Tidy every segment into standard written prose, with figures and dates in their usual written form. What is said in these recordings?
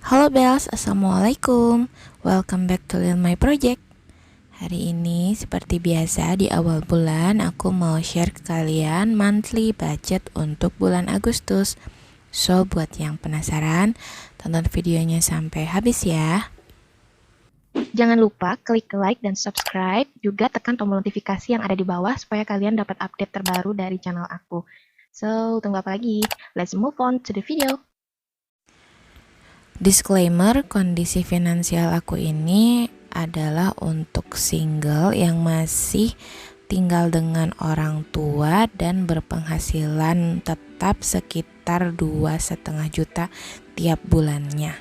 Halo Bells, Assalamualaikum. Welcome back to Lil My Project. Hari ini seperti biasa di awal bulan aku mau share ke kalian monthly budget untuk bulan Agustus. So buat yang penasaran, tonton videonya sampai habis ya. Jangan lupa klik like dan subscribe, juga tekan tombol notifikasi yang ada di bawah supaya kalian dapat update terbaru dari channel aku. So, tunggu apa lagi? Let's move on to the video. Disclaimer, kondisi finansial aku ini adalah untuk single yang masih tinggal dengan orang tua dan berpenghasilan tetap sekitar 2,5 juta tiap bulannya.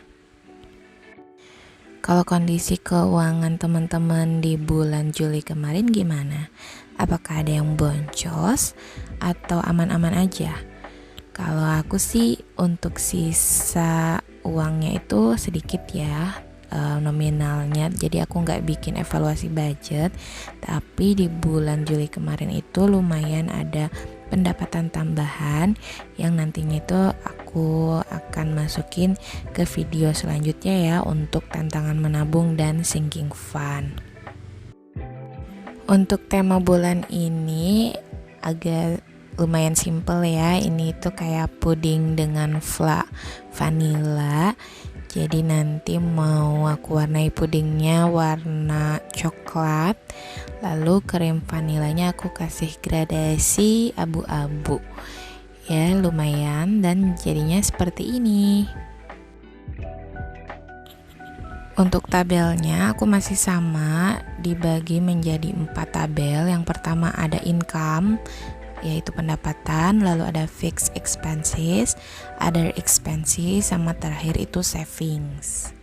Kalau kondisi keuangan teman-teman di bulan Juli kemarin gimana? Apakah ada yang boncos atau aman-aman aja? Kalau aku sih untuk sisa uangnya itu sedikit ya, nominalnya, jadi aku nggak bikin evaluasi budget. Tapi di bulan Juli kemarin itu lumayan ada pendapatan tambahan yang nantinya itu aku akan masukin ke video selanjutnya ya, untuk tantangan menabung dan sinking fund. Untuk tema bulan ini agak lumayan simple ya. Ini tuh kayak puding dengan vanilla. Jadi nanti mau aku warnai pudingnya warna coklat, lalu krim vanilanya aku kasih gradasi abu-abu. Ya lumayan, dan jadinya seperti ini. Untuk tabelnya aku masih sama, dibagi menjadi 4 tabel. Yang pertama ada income, yaitu pendapatan, lalu ada fixed expenses, other expenses, sama terakhir itu savings.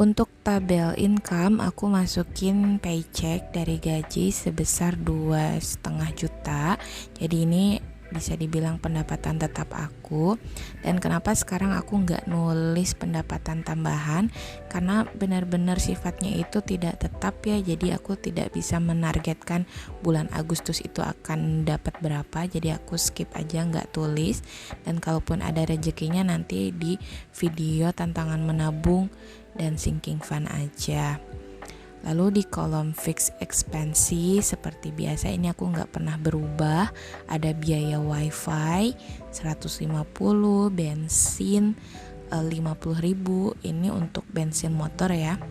Untuk tabel income aku masukin paycheck dari gaji sebesar 2,5 juta. Jadi ini bisa dibilang pendapatan tetap aku. Dan kenapa sekarang aku nggak nulis pendapatan tambahan, karena benar-benar sifatnya itu tidak tetap ya. Jadi aku tidak bisa menargetkan bulan Agustus itu akan dapat berapa. Jadi aku skip aja, nggak tulis. Dan kalaupun ada rezekinya nanti di video tantangan menabung dan sinking fund aja. Lalu di kolom fixed expenses seperti biasa ini aku nggak pernah berubah. Ada biaya wifi 150, bensin 50.000, ini untuk bensin motor ya.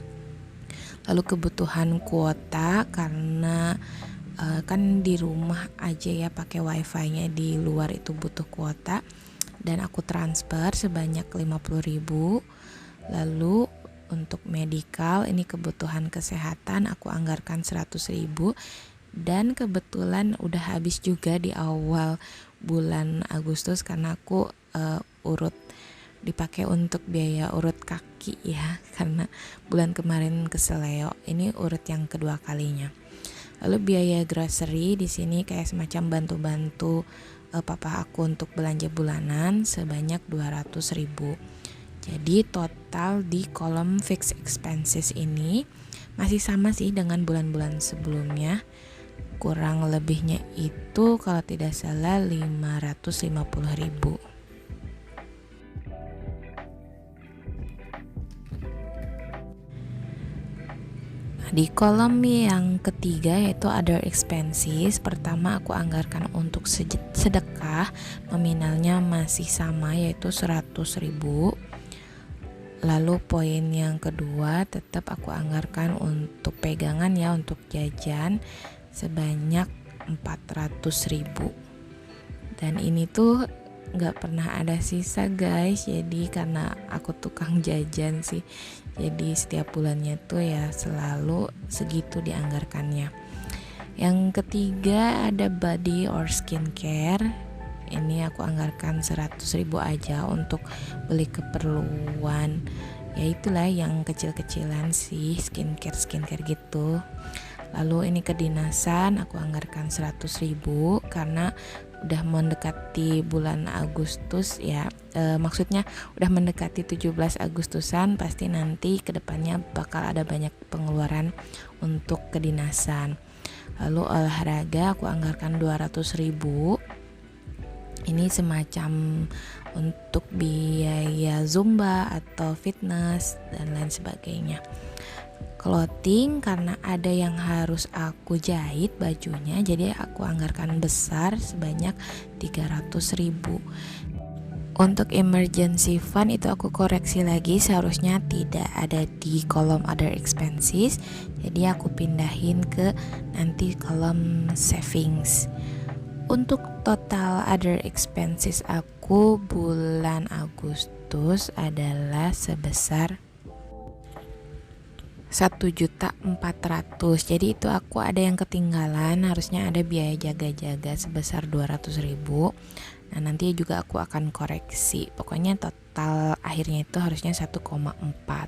Lalu kebutuhan kuota, karena kan di rumah aja ya pakai wifi-nya, di luar itu butuh kuota, dan aku transfer sebanyak 50.000. Lalu untuk medical, ini kebutuhan kesehatan, aku anggarkan 100.000. Dan kebetulan udah habis juga di awal bulan Agustus, karena aku urut dipakai untuk biaya urut kaki ya, karena bulan kemarin keseleo. Ini urut yang kedua kalinya. Lalu biaya grocery di sini kayak semacam bantu-bantu papa aku untuk belanja bulanan sebanyak 200.000. Jadi total di kolom fixed expenses ini masih sama sih dengan bulan-bulan sebelumnya. Kurang lebihnya itu kalau tidak salah 550.000. Di kolom yang ketiga yaitu other expenses, pertama aku anggarkan untuk sedekah, nominalnya masih sama yaitu 100.000. Lalu poin yang kedua tetap aku anggarkan untuk pegangan ya, untuk jajan sebanyak 400.000. Dan ini tuh gak pernah ada sisa guys, jadi karena aku tukang jajan sih, jadi setiap bulannya tuh ya selalu segitu dianggarkannya. Yang ketiga ada body or skincare. Ini aku anggarkan 100.000 aja untuk beli keperluan, ya itulah yang kecil-kecilan sih, skincare gitu. Lalu ini kedinasan aku anggarkan 100.000 karena udah mendekati bulan Agustus ya, maksudnya udah mendekati 17 Agustusan, pasti nanti kedepannya bakal ada banyak pengeluaran untuk kedinasan. Lalu olahraga aku anggarkan 200.000. Ini semacam untuk biaya zumba atau fitness dan lain sebagainya. Clothing, karena ada yang harus aku jahit bajunya, jadi aku anggarkan besar sebanyak 300.000. Untuk emergency fund itu aku koreksi lagi, seharusnya tidak ada di kolom other expenses, jadi aku pindahin ke nanti kolom savings. Untuk total other expenses aku bulan Agustus adalah sebesar 1.400.000. Jadi itu aku ada yang ketinggalan, harusnya ada biaya jaga-jaga sebesar 200.000. Nah, nanti juga aku akan koreksi. Pokoknya total akhirnya itu harusnya 1,4.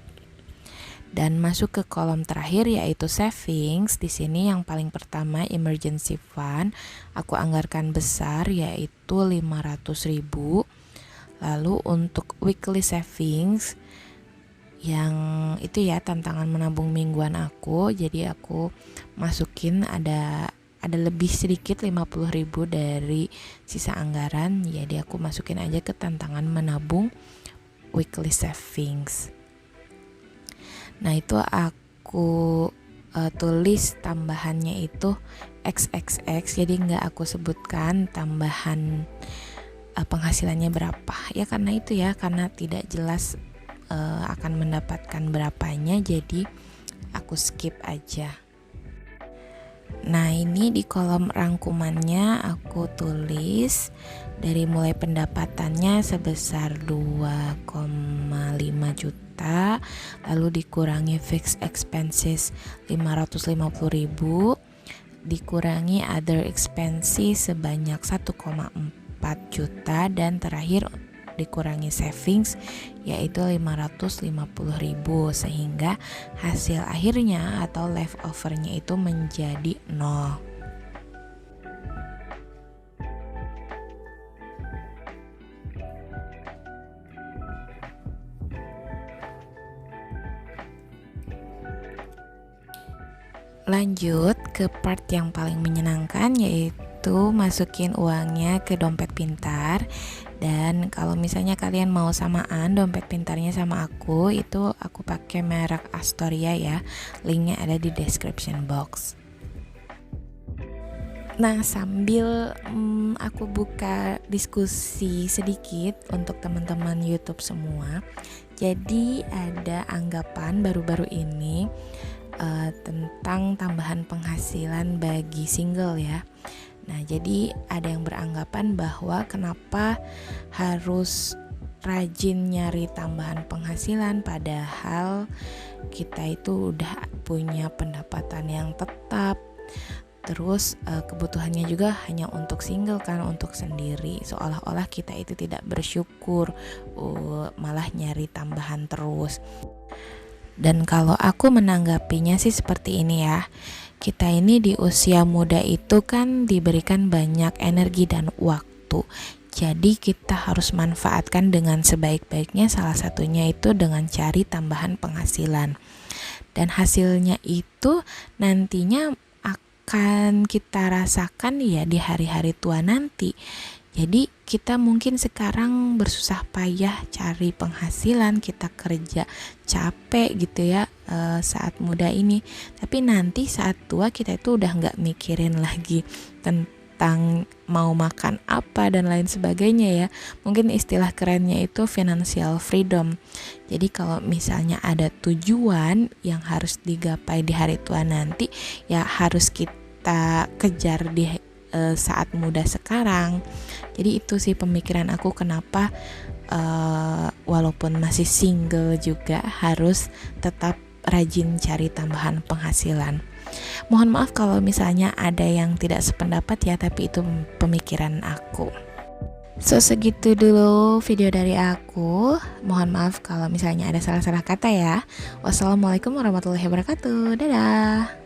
Dan masuk ke kolom terakhir yaitu savings. Di sini yang paling pertama emergency fund, aku anggarkan besar yaitu 500.000. Lalu untuk weekly savings yang itu ya tantangan menabung mingguan aku, jadi aku masukin ada lebih sedikit 50.000 dari sisa anggaran, jadi aku masukin aja ke tantangan menabung weekly savings. Nah itu aku tulis tambahannya itu XXX, jadi nggak aku sebutkan tambahan penghasilannya berapa ya, karena itu ya, karena tidak jelas akan mendapatkan berapanya, jadi aku skip aja. Nah ini di kolom rangkumannya aku tulis dari mulai pendapatannya sebesar 2,5 juta, lalu dikurangi fixed expenses 550.000, dikurangi other expenses sebanyak 1,4 juta, dan terakhir dikurangi savings yaitu 550.000, sehingga hasil akhirnya atau leftovernya itu menjadi 0. Lanjut ke part yang paling menyenangkan, yaitu masukin uangnya ke dompet pintar. Dan kalau misalnya kalian mau samaan dompet pintarnya sama aku, itu aku pakai merek Astoria ya, linknya ada di description box. Nah sambil aku buka diskusi sedikit untuk teman-teman YouTube semua, jadi ada anggapan baru-baru ini tentang tambahan penghasilan bagi single ya. Nah, jadi ada yang beranggapan bahwa kenapa harus rajin nyari tambahan penghasilan padahal kita itu udah punya pendapatan yang tetap. Terus kebutuhannya juga hanya untuk single kan, untuk sendiri. Seolah-olah kita itu tidak bersyukur, malah nyari tambahan terus. Dan kalau aku menanggapinya sih seperti ini ya. Kita ini di usia muda itu kan diberikan banyak energi dan waktu. Jadi kita harus manfaatkan dengan sebaik-baiknya, salah satunya itu dengan cari tambahan penghasilan. Dan hasilnya itu nantinya akan kita rasakan ya di hari-hari tua nanti. Jadi kita mungkin sekarang bersusah payah cari penghasilan, kita kerja capek gitu ya saat muda ini. Tapi nanti saat tua kita itu udah gak mikirin lagi tentang mau makan apa dan lain sebagainya ya. Mungkin istilah kerennya itu financial freedom. Jadi kalau misalnya ada tujuan yang harus digapai di hari tua nanti, ya harus kita kejar di saat muda sekarang. Jadi itu sih pemikiran aku kenapa walaupun masih single juga harus tetap rajin cari tambahan penghasilan. Mohon maaf kalau misalnya ada yang tidak sependapat ya, tapi itu pemikiran aku. So segitu dulu video dari aku. Mohon maaf kalau misalnya ada salah-salah kata ya. Wassalamualaikum warahmatullahi wabarakatuh. Dadah.